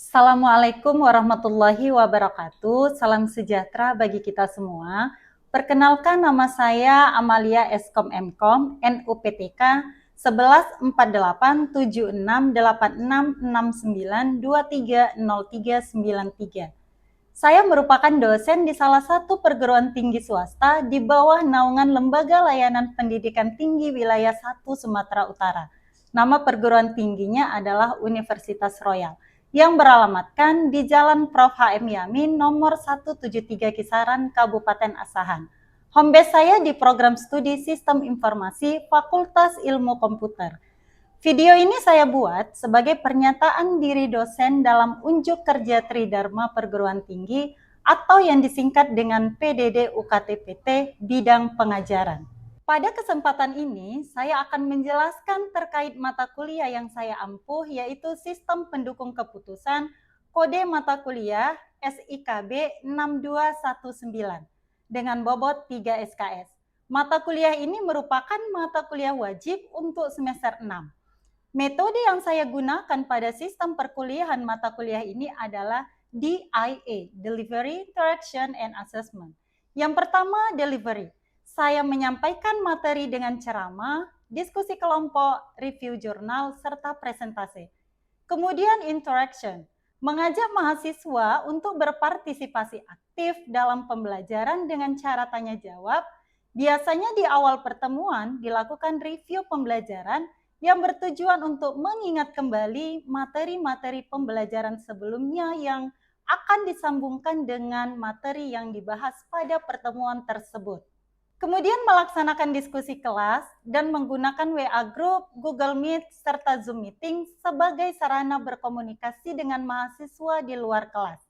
Assalamualaikum warahmatullahi wabarakatuh. Salam sejahtera bagi kita semua. Perkenalkan, nama saya Amalia Eskom Mkom, NUPTK 1148868669230393. Saya merupakan dosen di salah satu perguruan tinggi swasta di bawah naungan Lembaga Layanan Pendidikan Tinggi Wilayah 1 Sumatera Utara. Nama perguruan tingginya adalah Universitas Royal, yang beralamatkan di Jalan Prof. H.M. Yamin nomor 173 Kisaran, Kabupaten Asahan. Home base saya di program studi Sistem Informasi Fakultas Ilmu Komputer. Video ini saya buat sebagai pernyataan diri dosen dalam unjuk kerja Tridharma Perguruan Tinggi atau yang disingkat dengan PDD UKT-PT bidang pengajaran. Pada kesempatan ini, saya akan menjelaskan terkait mata kuliah yang saya ampuh, yaitu Sistem Pendukung Keputusan, kode mata kuliah SIKB 6219, dengan bobot 3 SKS. Mata kuliah ini merupakan mata kuliah wajib untuk semester 6. Metode yang saya gunakan pada sistem perkuliahan mata kuliah ini adalah DIA, Delivery, Interaction, and Assessment. Yang pertama, delivery. Saya menyampaikan materi dengan ceramah, diskusi kelompok, review jurnal, serta presentasi. Kemudian interaction, mengajak mahasiswa untuk berpartisipasi aktif dalam pembelajaran dengan cara tanya jawab. Biasanya di awal pertemuan dilakukan review pembelajaran yang bertujuan untuk mengingat kembali materi-materi pembelajaran sebelumnya yang akan disambungkan dengan materi yang dibahas pada pertemuan tersebut. Kemudian melaksanakan diskusi kelas dan menggunakan WA Group, Google Meet, serta Zoom Meeting sebagai sarana berkomunikasi dengan mahasiswa di luar kelas.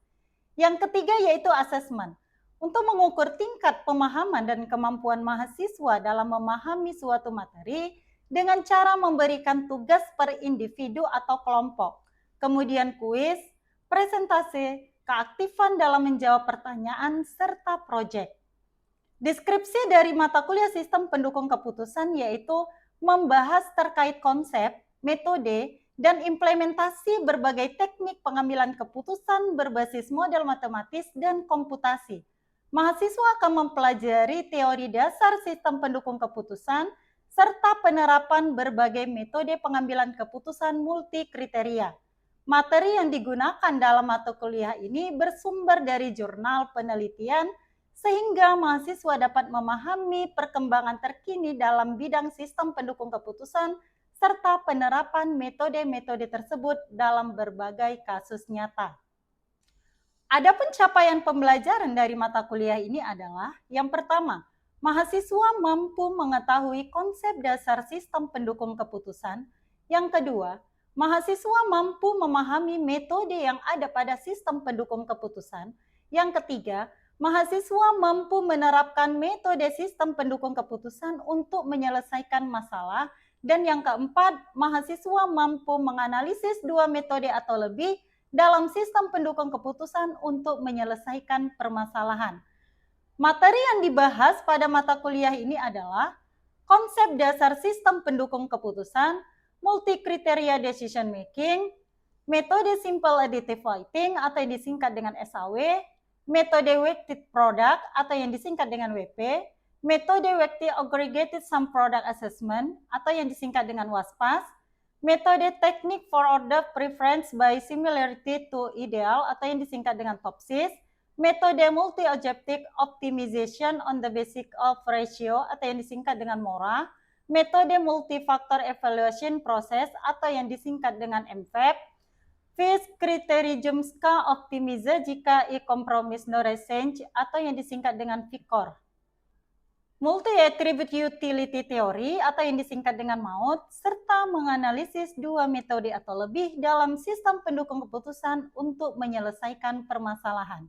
Yang ketiga yaitu assessment, untuk mengukur tingkat pemahaman dan kemampuan mahasiswa dalam memahami suatu materi dengan cara memberikan tugas per individu atau kelompok. Kemudian kuis, presentasi, keaktifan dalam menjawab pertanyaan, serta proyek. Deskripsi dari mata kuliah Sistem Pendukung Keputusan yaitu membahas terkait konsep, metode, dan implementasi berbagai teknik pengambilan keputusan berbasis model matematis dan komputasi. Mahasiswa akan mempelajari teori dasar sistem pendukung keputusan serta penerapan berbagai metode pengambilan keputusan multi kriteria. Materi yang digunakan dalam mata kuliah ini bersumber dari jurnal penelitian sehingga mahasiswa dapat memahami perkembangan terkini dalam bidang sistem pendukung keputusan serta penerapan metode-metode tersebut dalam berbagai kasus nyata. Adapun capaian pembelajaran dari mata kuliah ini adalah yang pertama, mahasiswa mampu mengetahui konsep dasar sistem pendukung keputusan. Yang kedua, mahasiswa mampu memahami metode yang ada pada sistem pendukung keputusan. Yang ketiga, mahasiswa mampu menerapkan metode sistem pendukung keputusan untuk menyelesaikan masalah. Dan yang keempat, mahasiswa mampu menganalisis dua metode atau lebih dalam sistem pendukung keputusan untuk menyelesaikan permasalahan. Materi yang dibahas pada mata kuliah ini adalah konsep dasar sistem pendukung keputusan, multi kriteria decision making, metode simple additive weighting atau yang disingkat dengan SAW, metode weighted product atau yang disingkat dengan WP, metode weighted aggregated sum product assessment atau yang disingkat dengan WASPAS, metode technique for order preference by similarity to ideal atau yang disingkat dengan TOPSIS, metode multi-objective optimization on the basis of ratio atau yang disingkat dengan MORA, metode multi-factor evaluation process atau yang disingkat dengan MFAP, Fish Criterium Ska Optimize jika i-compromise no change atau yang disingkat dengan VICOR. Multi-attribute utility theory atau yang disingkat dengan MAUT, serta menganalisis dua metode atau lebih dalam sistem pendukung keputusan untuk menyelesaikan permasalahan.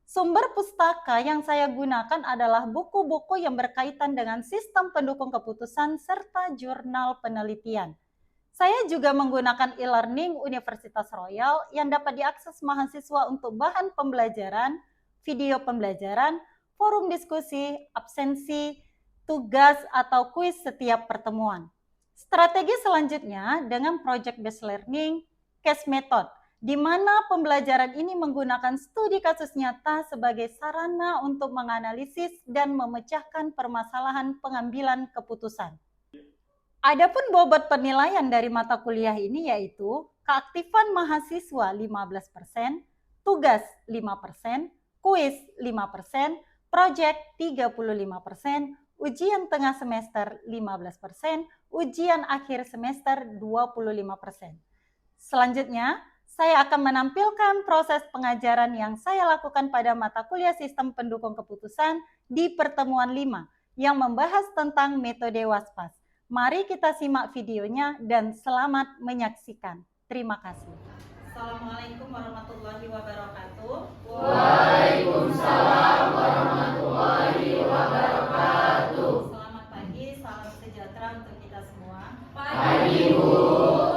Sumber pustaka yang saya gunakan adalah buku-buku yang berkaitan dengan sistem pendukung keputusan serta jurnal penelitian. Saya juga menggunakan e-learning Universitas Royal yang dapat diakses mahasiswa untuk bahan pembelajaran, video pembelajaran, forum diskusi, absensi, tugas, atau kuis setiap pertemuan. Strategi selanjutnya dengan project based learning, case method. di mana pembelajaran ini menggunakan studi kasus nyata sebagai sarana untuk menganalisis dan memecahkan permasalahan pengambilan keputusan. Adapun bobot penilaian dari mata kuliah ini yaitu keaktifan mahasiswa 15%, tugas 5%, kuis 5%, proyek 35%, ujian tengah semester 15%, ujian akhir semester 25%. Selanjutnya, saya akan menampilkan proses pengajaran yang saya lakukan pada mata kuliah Sistem Pendukung Keputusan di pertemuan 5 yang membahas tentang metode WASPAS. Mari kita simak videonya dan selamat menyaksikan. Terima kasih. Assalamualaikum warahmatullahi wabarakatuh. Waalaikumsalam warahmatullahi wabarakatuh. Selamat pagi, salam sejahtera untuk kita semua. Pagi, Bu.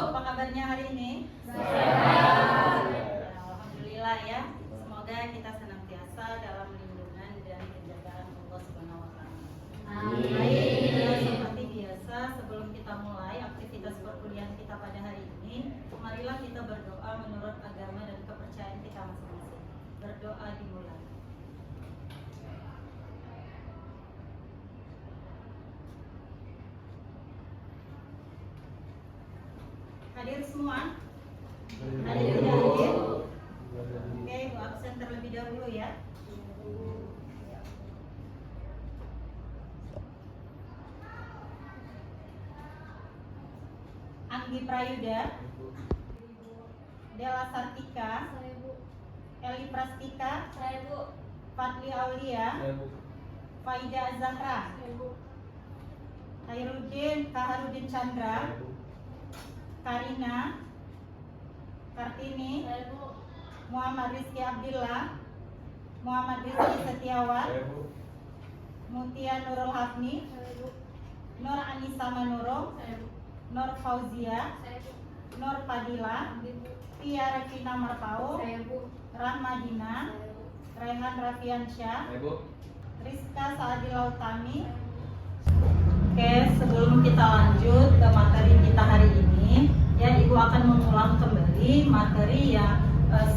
Apa kabarnya hari ini? Sehat. Ya, alhamdulillah ya. Semoga kita senantiasa dalam lindungan dan penjagaan Allah Subhanahu wa taala. Amin. Seperti biasa, sebelum kita mulai aktivitas perkuliahan kita pada hari ini, marilah kita berdoa menurut agama dan kepercayaan kita masing-masing. Berdoa dimulai. Hadir semua? Hadir tidak hadir? Oke, Bu absen terlebih dahulu ya. Anggi Prayuda, Dela Sartika, Eli Prastika, Fadli Aulia, Faida Zahra, Kaharudin Chandra, Karina, Kartini, Muhammad Rizky Abdillah, Muhammad Rizky Setiawan, Mutia Nurul Hafni, Nur Anissa Manurung, Nur Fauzia, Nur Fadila, Tia Revina Marpau, Rahmadina, Rehan Rafiansyah, Rizka Saadila Utami. Oke, sebelum kita lanjut ke materi kita hari ini, ya Ibu akan mengulang kembali materi yang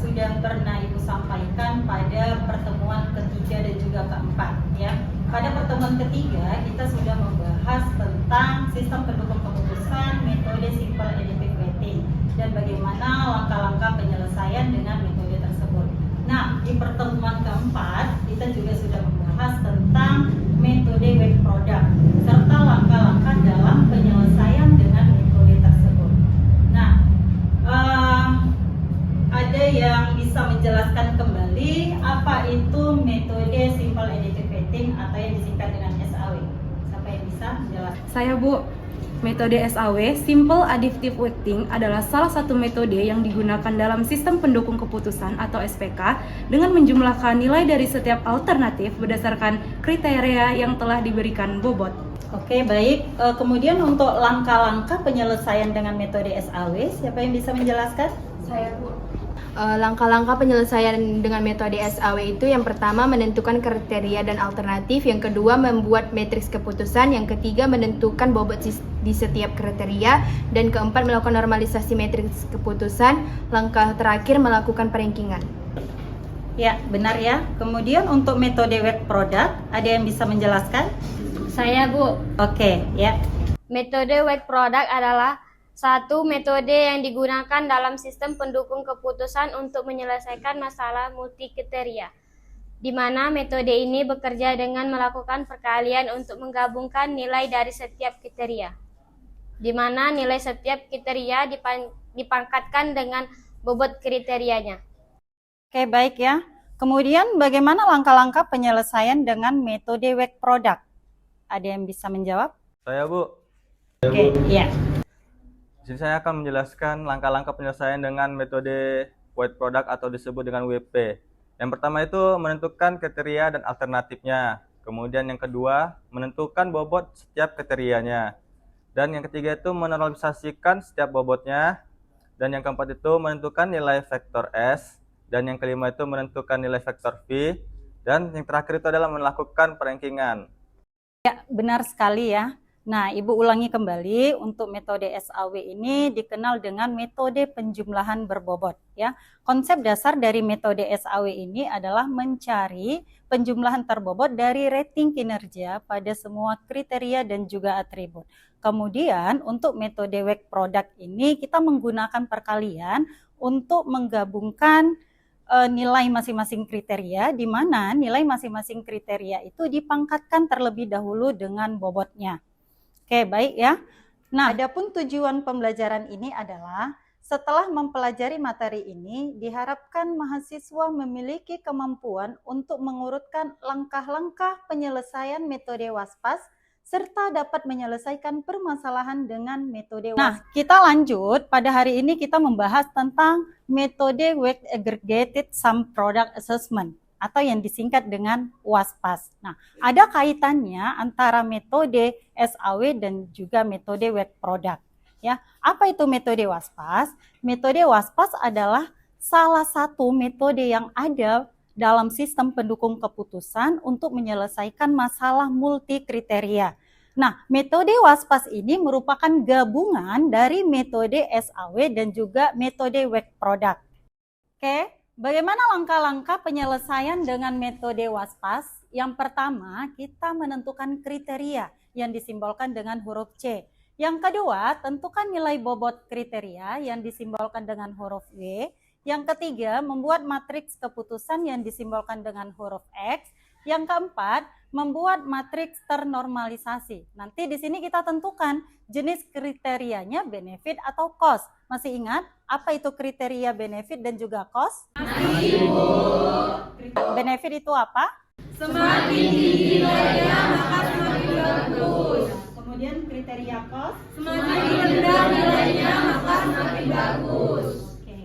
sudah pernah Ibu sampaikan pada pertemuan ketiga dan juga keempat. Ya, pada pertemuan ketiga kita sudah membahas tentang sistem pendukung keputusan, metode simple additive weighting, dan bagaimana langkah-langkah penyelesaian dengan metode tersebut. Nah, di pertemuan keempat kita juga sudah membahas tentang metode weight product serta langkah-langkah dalam penyelesaian dengan metode tersebut. Nah, ada yang bisa menjelaskan kembali apa itu metode simple additive weighting atau yang disingkat dengan SAW? Siapa yang bisa menjelaskan? Saya, Bu. Metode SAW, Simple Additive Weighting, adalah salah satu metode yang digunakan dalam sistem pendukung keputusan atau SPK dengan menjumlahkan nilai dari setiap alternatif berdasarkan kriteria yang telah diberikan bobot. Oke, baik. Kemudian untuk langkah-langkah penyelesaian dengan metode SAW, siapa yang bisa menjelaskan? Saya, Bu. Langkah-langkah penyelesaian dengan metode SAW itu yang pertama menentukan kriteria dan alternatif, yang kedua membuat matriks keputusan, yang ketiga menentukan bobot di setiap kriteria, dan keempat melakukan normalisasi matriks keputusan, langkah terakhir melakukan perankingan. Ya, benar ya. Kemudian untuk metode weight product, ada yang bisa menjelaskan? Saya, Bu. Oke, ya. Metode weight product adalah satu metode yang digunakan dalam sistem pendukung keputusan untuk menyelesaikan masalah multikriteria, di mana metode ini bekerja dengan melakukan perkalian untuk menggabungkan nilai dari setiap kriteria, di mana nilai setiap kriteria dipangkatkan dengan bobot kriterianya. Oke, baik ya. Kemudian bagaimana langkah-langkah penyelesaian dengan metode weight product? Ada yang bisa menjawab? Saya, Bu. Oke, iya. Di sini saya akan menjelaskan langkah-langkah penyelesaian dengan metode weight product atau disebut dengan WP. Yang pertama itu menentukan kriteria dan alternatifnya. Kemudian yang kedua, menentukan bobot setiap kriterianya. Dan yang ketiga itu menormalisasikan setiap bobotnya. Dan yang keempat itu menentukan nilai vektor S. Dan yang kelima itu menentukan nilai vektor V. Dan yang terakhir itu adalah melakukan perankingan. Ya, benar sekali ya. Nah, Ibu ulangi kembali, untuk metode SAW ini dikenal dengan metode penjumlahan berbobot ya. Konsep dasar dari metode SAW ini adalah mencari penjumlahan terbobot dari rating kinerja pada semua kriteria dan juga atribut. Kemudian untuk metode work product ini kita menggunakan perkalian untuk menggabungkan nilai masing-masing kriteria, di mana nilai masing-masing kriteria itu dipangkatkan terlebih dahulu dengan bobotnya. Oke, baik ya. Nah, adapun tujuan pembelajaran ini adalah setelah mempelajari materi ini, diharapkan mahasiswa memiliki kemampuan untuk mengurutkan langkah-langkah penyelesaian metode WASPAS serta dapat menyelesaikan permasalahan dengan metode WASPAS. Nah, kita lanjut. Pada hari ini kita membahas tentang metode Weight Aggregated Sum Product Assessment atau yang disingkat dengan WASPAS. Nah, ada kaitannya antara metode SAW dan juga metode work product. Ya, apa itu metode WASPAS? Metode WASPAS adalah salah satu metode yang ada dalam sistem pendukung keputusan untuk menyelesaikan masalah multi kriteria. Nah, metode WASPAS ini merupakan gabungan dari metode SAW dan juga metode work product. Oke. Bagaimana langkah-langkah penyelesaian dengan metode WASPAS? Yang pertama, kita menentukan kriteria yang disimbolkan dengan huruf C. Yang kedua, tentukan nilai bobot kriteria yang disimbolkan dengan huruf W. Yang ketiga, membuat matriks keputusan yang disimbolkan dengan huruf X. Yang keempat, membuat matriks ternormalisasi. Nanti di sini kita tentukan jenis kriterianya benefit atau cost. Masih ingat apa itu kriteria benefit dan juga cost? Masih, Bu. Benefit itu apa? Semakin tinggi nilainya maka semakin bagus. Kemudian kriteria cost? Semakin rendah nilainya maka semakin bagus. Oke.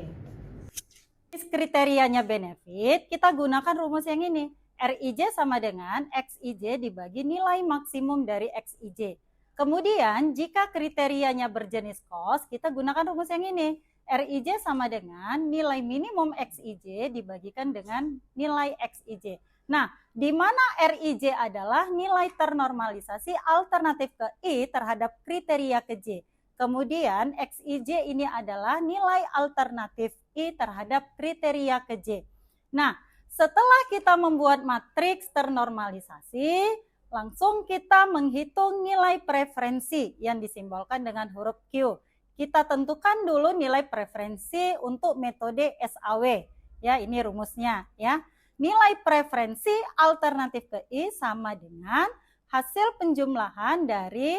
Kriterianya benefit, kita gunakan rumus yang ini. RIJ sama dengan XIJ dibagi nilai maksimum dari XIJ. Kemudian jika kriterianya berjenis cost, kita gunakan rumus yang ini. RIJ sama dengan nilai minimum XIJ dibagikan dengan nilai XIJ. Nah, di mana RIJ adalah nilai ternormalisasi alternatif ke I terhadap kriteria ke J. Kemudian XIJ ini adalah nilai alternatif I terhadap kriteria ke J. Nah, setelah kita membuat matriks ternormalisasi, langsung kita menghitung nilai preferensi yang disimbolkan dengan huruf Q. Kita tentukan dulu nilai preferensi untuk metode SAW. Ya, ini rumusnya ya. Nilai preferensi alternatif ke I sama dengan hasil penjumlahan dari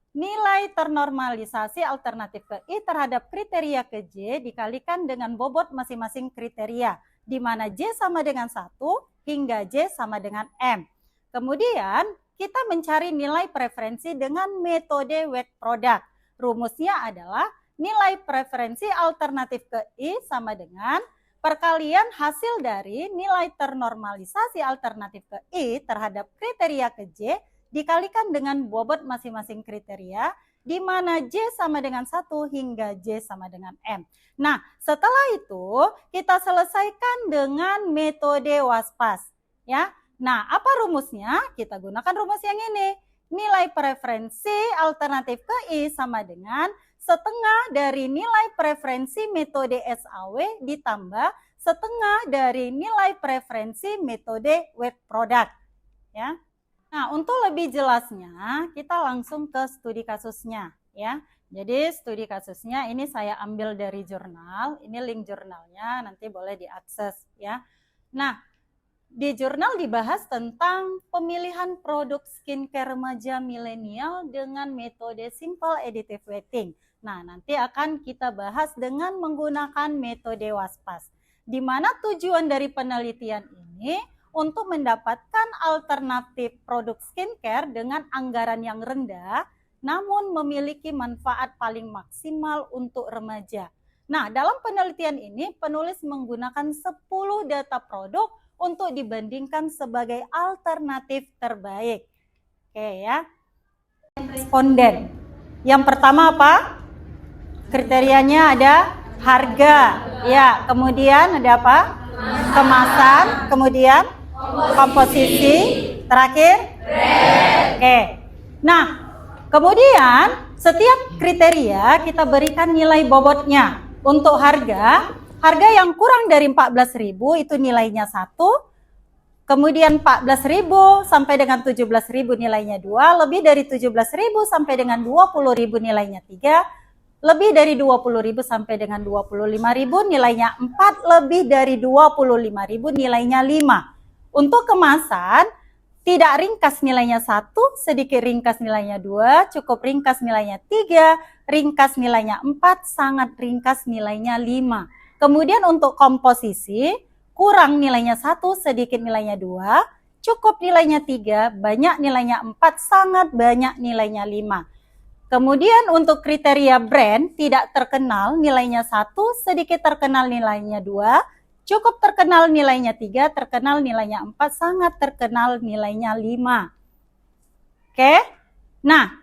nilai ternormalisasi alternatif ke I terhadap kriteria ke J dikalikan dengan bobot masing-masing kriteria, di mana J sama dengan 1 hingga J sama dengan M. Kemudian kita mencari nilai preferensi dengan metode work product. Rumusnya adalah nilai preferensi alternatif ke I sama dengan perkalian hasil dari nilai ternormalisasi alternatif ke I terhadap kriteria ke J dikalikan dengan bobot masing-masing kriteria, di mana J sama dengan 1 hingga J sama dengan M. Nah, setelah itu kita selesaikan dengan metode WASPAS. Ya. Nah, apa rumusnya? Kita gunakan rumus yang ini. Nilai preferensi alternatif ke I sama dengan setengah dari nilai preferensi metode SAW ditambah setengah dari nilai preferensi metode work product. Ya. Nah, untuk lebih jelasnya, kita langsung ke studi kasusnya ya. Jadi studi kasusnya ini saya ambil dari jurnal, ini link jurnalnya, nanti boleh diakses ya. Nah, di jurnal dibahas tentang pemilihan produk skincare remaja milenial dengan metode simple additive weighting. Nah, nanti akan kita bahas dengan menggunakan metode WASPAS. Di mana tujuan dari penelitian ini untuk mendapatkan alternatif produk skincare dengan anggaran yang rendah, namun memiliki manfaat paling maksimal untuk remaja. Nah, dalam penelitian ini penulis menggunakan 10 data produk untuk dibandingkan sebagai alternatif terbaik. Oke ya. Responden. Yang pertama apa? Kriterianya ada harga. Ya, kemudian ada apa? Kemasan, kemudian komposisi, terakhir brand. Oke. Nah, Kemudian setiap kriteria kita berikan nilai bobotnya. Untuk harga yang kurang dari 14.000 itu nilainya 1. Kemudian 14.000 sampai dengan 17.000 nilainya 2, lebih dari 17.000 sampai dengan 20.000 nilainya 3, lebih dari 20.000 sampai dengan 25.000 nilainya 4, lebih dari 25.000 nilainya 5. Untuk kemasan tidak ringkas nilainya 1, sedikit ringkas nilainya 2, cukup ringkas nilainya 3, ringkas nilainya 4, sangat ringkas nilainya 5. Kemudian untuk komposisi, kurang nilainya 1, sedikit nilainya 2, cukup nilainya 3, banyak nilainya 4, sangat banyak nilainya 5. Kemudian untuk kriteria brand, tidak terkenal nilainya 1, sedikit terkenal nilainya 2, cukup terkenal nilainya 3, terkenal nilainya 4, sangat terkenal nilainya 5. Oke? Nah,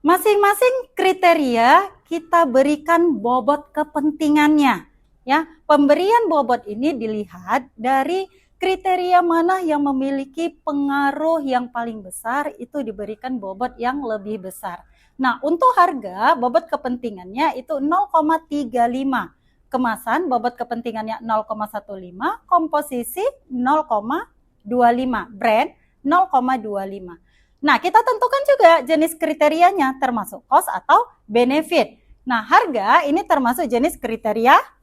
masing-masing kriteria kita berikan bobot kepentingannya. Ya, pemberian bobot ini dilihat dari kriteria mana yang memiliki pengaruh yang paling besar, itu diberikan bobot yang lebih besar. Nah, untuk harga, bobot kepentingannya itu 0,35. Kemasan, bobot kepentingannya 0,15, komposisi 0,25, brand 0,25. Nah, kita tentukan juga jenis kriterianya, termasuk cost atau benefit. Nah, harga ini termasuk jenis kriteria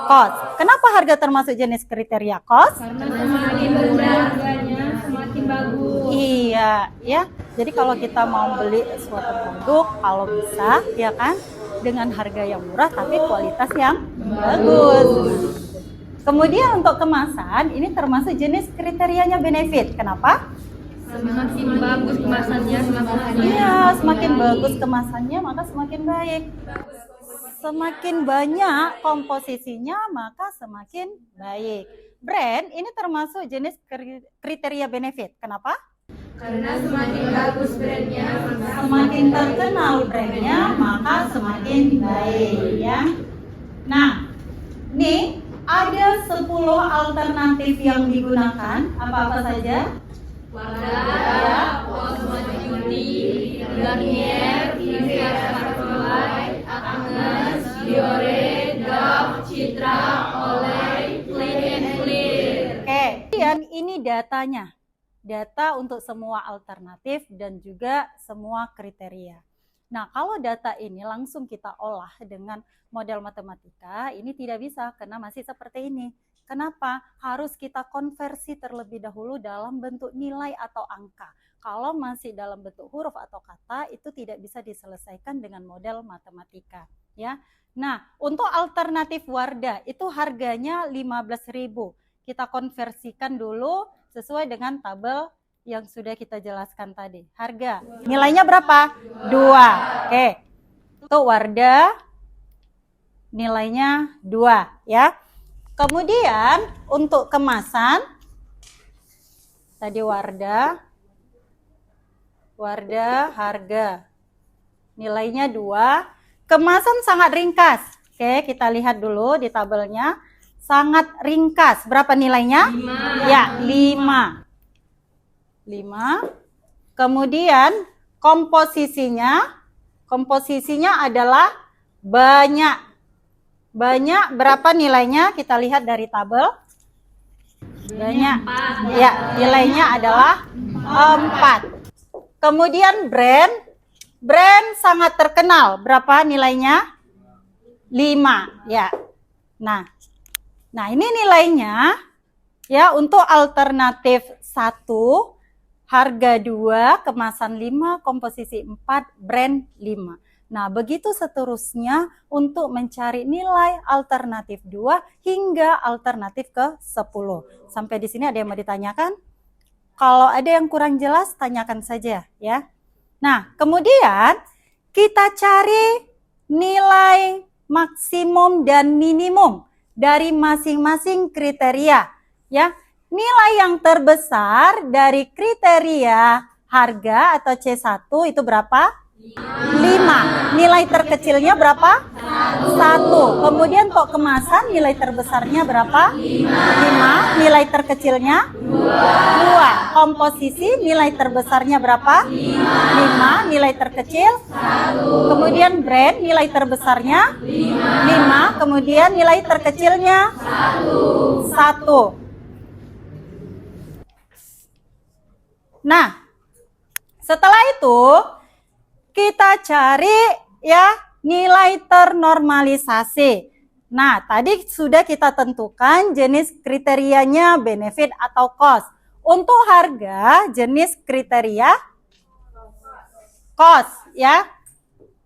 cost. Kenapa harga termasuk jenis kriteria cost? Karena semakin rendah harganya, semakin bagus. Iya, ya. Jadi kalau kita mau beli suatu produk, kalau bisa, ya kan, dengan harga yang murah tapi kualitas yang bagus. Kemudian untuk kemasan, ini termasuk jenis kriterianya benefit. Kenapa? Semakin bagus kemasannya, Iya, semakin bagus kemasannya maka semakin baik. Semakin banyak komposisinya maka semakin baik. Brand ini termasuk jenis kriteria benefit. Kenapa? Karena semakin bagus brandnya, Semakin terkenal brandnya maka semakin baik, ya. Nah, nih ada 10 alternatif yang digunakan. Apa-apa saja? Wardah, Cosmobeauty, Garnier, Nivea Certified, Agnes, Biore, Dove, Citra, Olay, Clean and Clear. Oke, kemudian ini datanya. Data untuk semua alternatif dan juga semua kriteria. Nah, kalau data ini langsung kita olah dengan model matematika, ini tidak bisa karena masih seperti ini. Kenapa? Harus kita konversi terlebih dahulu dalam bentuk nilai atau angka. Kalau masih dalam bentuk huruf atau kata, itu tidak bisa diselesaikan dengan model matematika, ya. Nah, untuk alternatif Wardah itu harganya 15.000. Kita konversikan dulu sesuai dengan tabel yang sudah kita jelaskan tadi. Harga, nilainya berapa? 2. Oke. Untuk Wardah nilainya 2, ya. Kemudian untuk kemasan tadi Wardah harga nilainya 2. Kemasan sangat ringkas. Oke, kita lihat dulu di tabelnya. Sangat ringkas. Berapa nilainya? 5. Ya, 5. Kemudian komposisinya adalah banyak. Banyak berapa nilainya? Kita lihat dari tabel. Banyak. Ya, nilainya adalah 4. Kemudian brand sangat terkenal. Berapa nilainya? 5. Ya. Nah, ini nilainya ya untuk alternatif 1, harga 2, kemasan 5, komposisi 4, brand 5. Nah, begitu seterusnya untuk mencari nilai alternatif 2 hingga alternatif ke 10. Sampai di sini ada yang mau ditanyakan? Kalau ada yang kurang jelas, tanyakan saja ya. Nah, kemudian kita cari nilai maksimum dan minimum dari masing-masing kriteria ya. Nilai yang terbesar dari kriteria harga atau C1 itu berapa? 5. Nilai terkecilnya berapa? 1. Kemudian untuk kemasan nilai terbesarnya berapa? 5. Nilai terkecilnya 2. komposisi nilai terbesarnya berapa? 5. Nilai terkecil? 1. Kemudian brand nilai terbesarnya? 5. Kemudian nilai terkecilnya? 1. Nah, setelah itu kita cari ya nilai ternormalisasi. Nah, tadi sudah kita tentukan jenis kriterianya benefit atau cost. Untuk harga, jenis kriteria cost ya.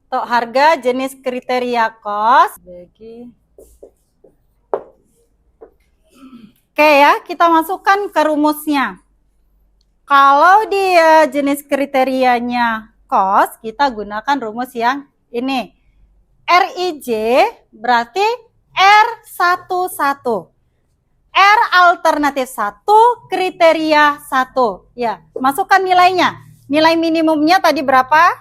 Untuk harga, jenis kriteria cost. Oke ya, kita masukkan ke rumusnya. Kalau dia jenis kriterianya cost, kita gunakan rumus yang ini. RIJ berarti R11. R alternatif 1, kriteria 1. Ya, masukkan nilainya. Nilai minimumnya tadi berapa?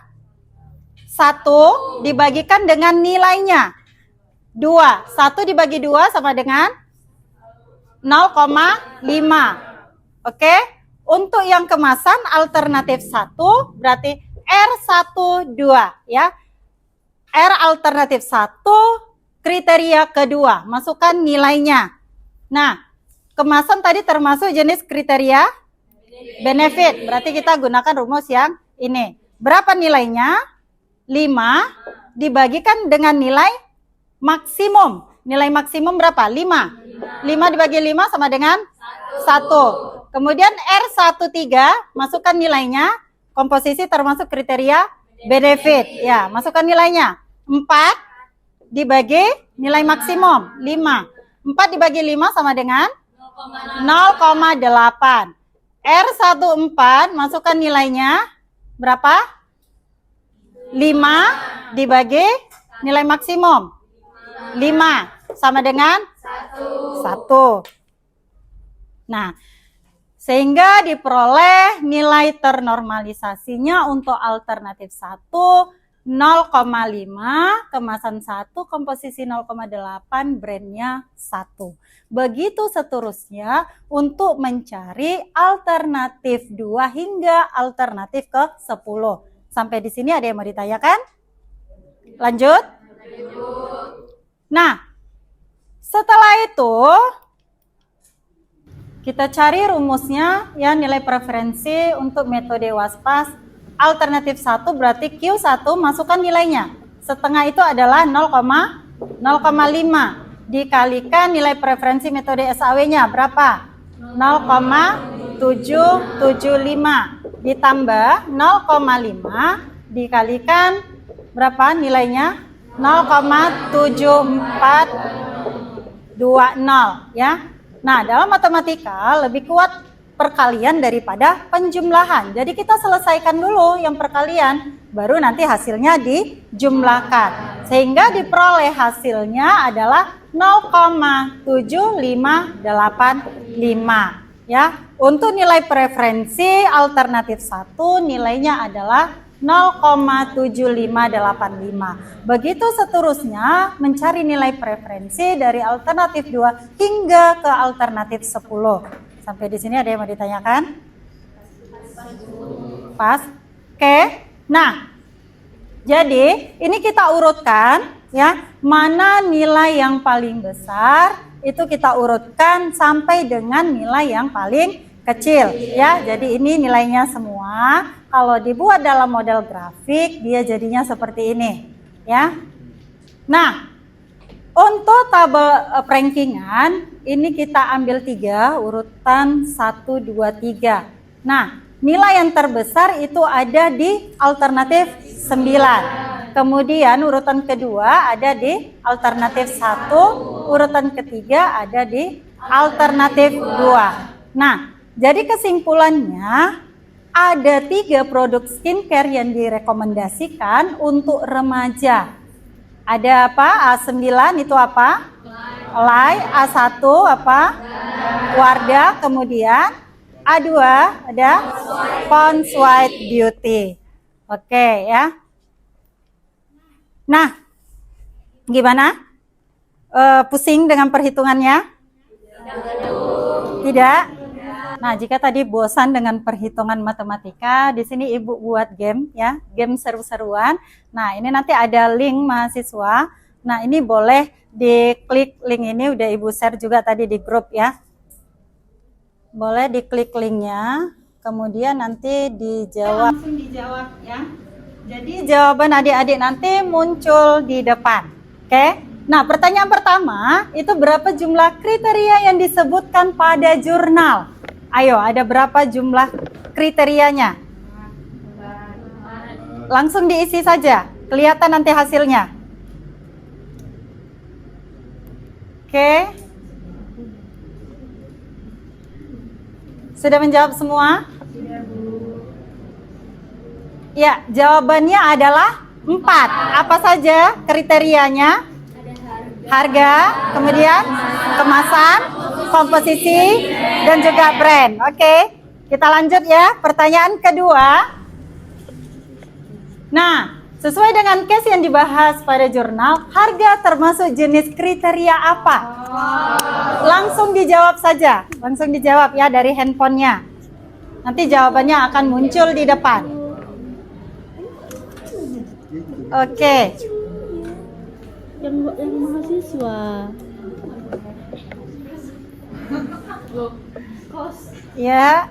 1 dibagikan dengan nilainya 2. 1 dibagi 2 sama dengan 0,5. Oke? Untuk yang kemasan alternatif 1 berarti R12 ya. R alternatif 1 kriteria kedua, masukkan nilainya. Nah, kemasan tadi termasuk jenis kriteria benefit, berarti kita gunakan rumus yang ini. Berapa nilainya? 5 dibagikan dengan nilai maksimum. Nilai maksimum berapa? 5. 5 dibagi 5 sama dengan 1. Kemudian R13 masukkan nilainya, komposisi termasuk kriteria benefit. Ya, masukkan nilainya. 4 dibagi nilai maksimum 5. 4 dibagi 5 sama dengan 0,8. R14 masukkan nilainya berapa? 5 dibagi nilai maksimum 5 sama dengan 1. Nah, sehingga diperoleh nilai ternormalisasinya untuk alternatif 1 0,5, kemasan 1, komposisi 0,8, brandnya 1. Begitu seterusnya untuk mencari alternatif 2 hingga alternatif ke 10. Sampai di sini ada yang mau ditanyakan? Lanjut? Nah, setelah itu kita cari rumusnya ya, nilai preferensi untuk metode WASPAS alternatif 1 berarti Q1 masukkan nilainya. Setengah itu adalah 0,5 dikalikan nilai preferensi metode SAW-nya berapa? 0,775 ditambah 0,5 dikalikan berapa nilainya? 0,7420 ya. Nah, dalam matematika lebih kuat perkalian daripada penjumlahan. Jadi kita selesaikan dulu yang perkalian, baru nanti hasilnya dijumlahkan. Sehingga diperoleh hasilnya adalah 0,7585 ya. Untuk nilai preferensi alternatif 1 nilainya adalah 0,7585. Begitu seterusnya mencari nilai preferensi dari alternatif 2 hingga ke alternatif 10. Sampai di sini ada yang mau ditanyakan? Pas. Oke. Nah, jadi ini kita urutkan ya, mana nilai yang paling besar itu kita urutkan sampai dengan nilai yang paling kecil ya. Jadi ini nilainya semua. Kalau dibuat dalam model grafik dia jadinya seperti ini ya. Nah, untuk tabel rankingan ini kita ambil 3 urutan 1, 2, 3. Nah, nilai yang terbesar itu ada di alternatif 9. Kemudian urutan kedua ada di alternatif 1, urutan ketiga ada di alternatif 2. Nah, jadi kesimpulannya ada 3 produk skincare yang direkomendasikan untuk remaja. Ada apa? A9 itu apa? Lay. A1 apa? Wardah. Kemudian A2 ada Pond's White Beauty. Oke ya. Nah, gimana? Pusing dengan perhitungannya? Tidak? Nah, jika tadi bosan dengan perhitungan matematika, di sini Ibu buat game ya, game seru-seruan. Nah, ini nanti ada link mahasiswa. Nah, ini boleh diklik link ini, udah Ibu share juga tadi di grup ya. Boleh diklik linknya, kemudian nanti dijawab. Langsung dijawab ya. Jadi jawaban adik-adik nanti muncul di depan. Oke? Nah, pertanyaan pertama, itu berapa jumlah kriteria yang disebutkan pada jurnal? Ayo, ada berapa jumlah kriterianya? Langsung diisi saja, kelihatan nanti hasilnya. Oke. Sudah menjawab semua? Ya, jawabannya adalah 4. Apa saja kriterianya? Harga, kemudian kemasan, komposisi, dan juga brand. Oke, kita lanjut ya. Pertanyaan kedua. Nah, sesuai dengan case yang dibahas pada jurnal, harga termasuk jenis kriteria apa? Langsung dijawab saja. Langsung dijawab ya dari handphonenya. Nanti jawabannya akan muncul di depan. Oke. Yang mahasiswa. Ya.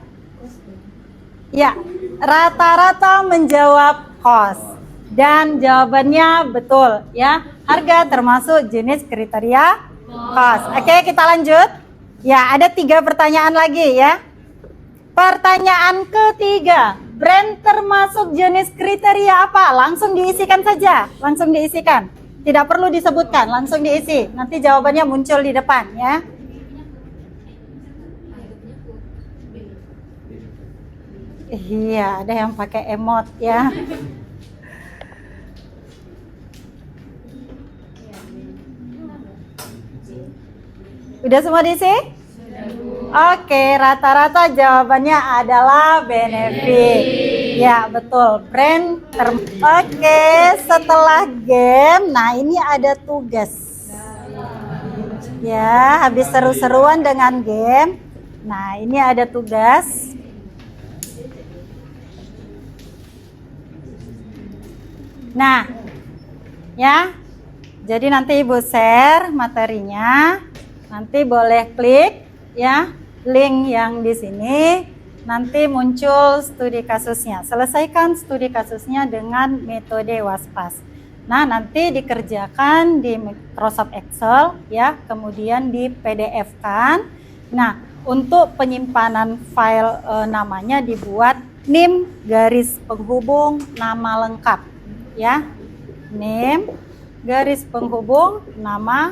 Ya, rata-rata menjawab kos. Dan jawabannya betul ya. Harga termasuk jenis kriteria kos. Oke, kita lanjut. Ya, ada 3 pertanyaan lagi ya. Pertanyaan ketiga, brand termasuk jenis kriteria apa? Langsung diisikan saja, langsung diisikan. Tidak perlu disebutkan, langsung diisi. Nanti jawabannya muncul di depan ya. Iya, ada yang pakai emot ya. Udah semua diisi? Oke, rata-rata jawabannya adalah benefit. Ya, betul. Brand Oke, setelah game, nah ini ada tugas. Ya, habis seru-seruan dengan game. Nah, ini ada tugas. Nah, ya. Jadi nanti Ibu share materinya. Nanti boleh klik ya link yang di sini, nanti muncul studi kasusnya. Selesaikan studi kasusnya dengan metode WASPAS. Nah, nanti dikerjakan di Microsoft Excel ya, kemudian di PDF-kan. Nah, untuk penyimpanan file namanya dibuat NIM garis penghubung nama lengkap ya. NIM garis penghubung nama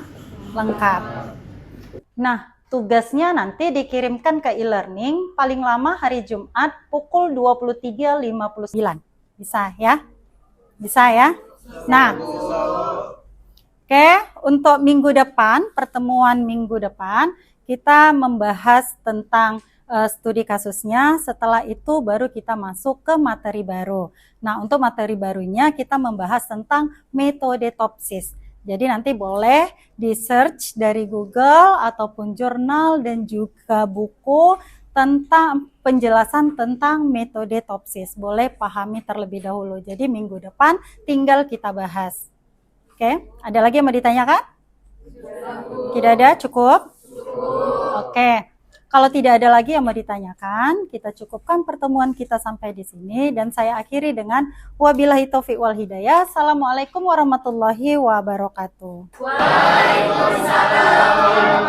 lengkap. Nah, tugasnya nanti dikirimkan ke e-learning paling lama hari Jumat pukul 23.59. Bisa ya? Bisa ya? Nah, oke, untuk minggu depan, pertemuan minggu depan, kita membahas tentang studi kasusnya. Setelah itu baru kita masuk ke materi baru. Nah, untuk materi barunya kita membahas tentang metode TOPSIS. Jadi nanti boleh di-search dari Google ataupun jurnal dan juga buku tentang penjelasan tentang metode TOPSIS. Boleh pahami terlebih dahulu. Jadi minggu depan tinggal kita bahas. Oke, ada lagi yang mau ditanyakan? Tidak ada? Cukup? Oke. Kalau tidak ada lagi yang mau ditanyakan, kita cukupkan pertemuan kita sampai di sini dan saya akhiri dengan wabillahi taufiq wal hidayah. Assalamualaikum warahmatullahi wabarakatuh. Waalaikumsalam.